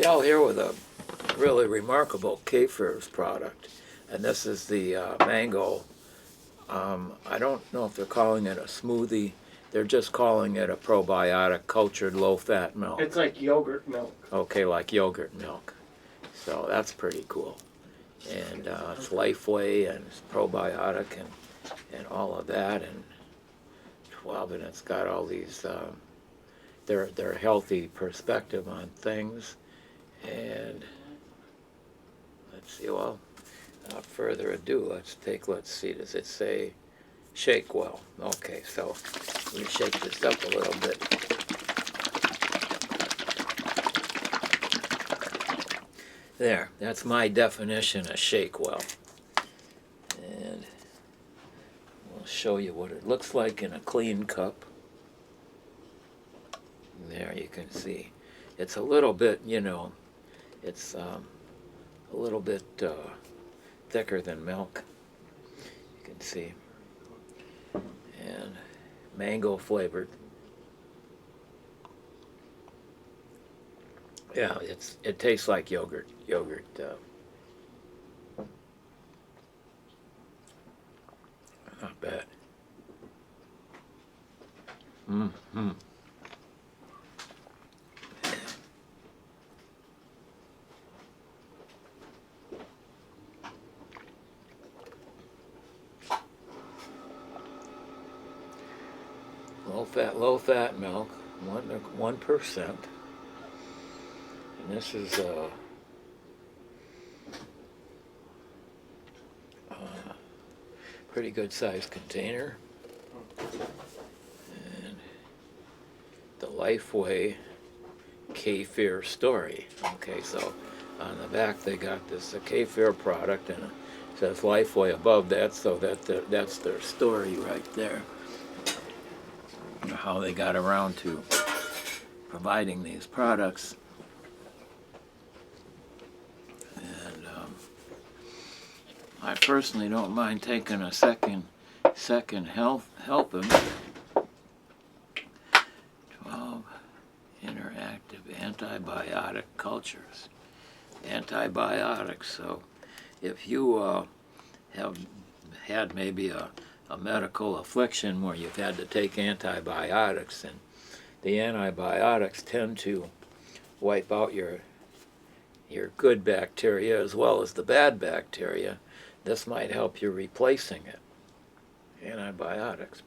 Michelle here with a really remarkable Kefir's product, and this is the mango. I don't know if they're calling it a smoothie. They're just calling it a probiotic cultured low-fat milk. It's like yogurt milk. Okay, like yogurt milk. So that's pretty cool. And it's Lifeway and it's probiotic and all of that, and 12, and it's got all these their healthy perspective on things. And let's see, well, without further ado, let's see, does it say shake well? Okay, so we shake this up a little bit. There, that's my definition of shake well. And we'll show you what it looks like in a clean cup. There you can see. It's a little bit, you know, it's a little bit thicker than milk. You can see. And mango flavored. Yeah, it tastes like yogurt. Not bad. Mm-hmm. Low fat milk, 1%. And this is a pretty good sized container. And the Lifeway Kefir story. Okay, so on the back they got this Kefir product, and it says Lifeway above that, so that's their story right there. How they got around to providing these products. And I personally don't mind taking a second helping. 12 interactive antibiotic cultures. Antibiotics. So if you have had maybe a medical affliction where you've had to take antibiotics, and the antibiotics tend to wipe out your good bacteria as well as the bad bacteria, this might help you replacing it. Probiotics.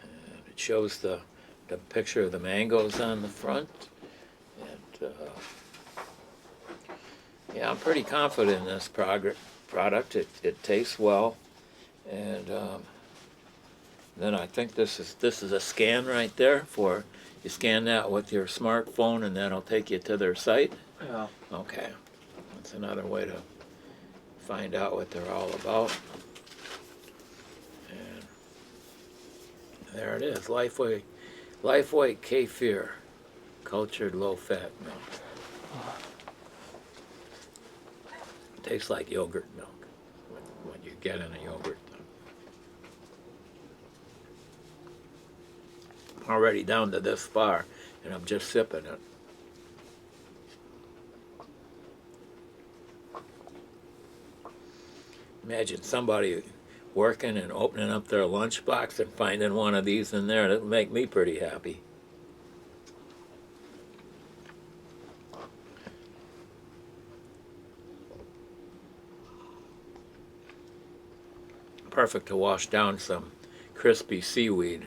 And it shows the picture of the mangoes on the front. And yeah, I'm pretty confident in this product. It tastes well, and then I think this is a scan right there for you scan that with your smartphone, and that'll take you to their site. Yeah. Okay, that's another way to find out what they're all about. And there it is, Lifeway Kefir, cultured low-fat milk. Tastes like yogurt milk, what you get in a yogurt. I'm already down to this far, and I'm just sipping it. Imagine somebody working and opening up their lunchbox and finding one of these in there. That'll make me pretty happy. Perfect to wash down some crispy seaweed.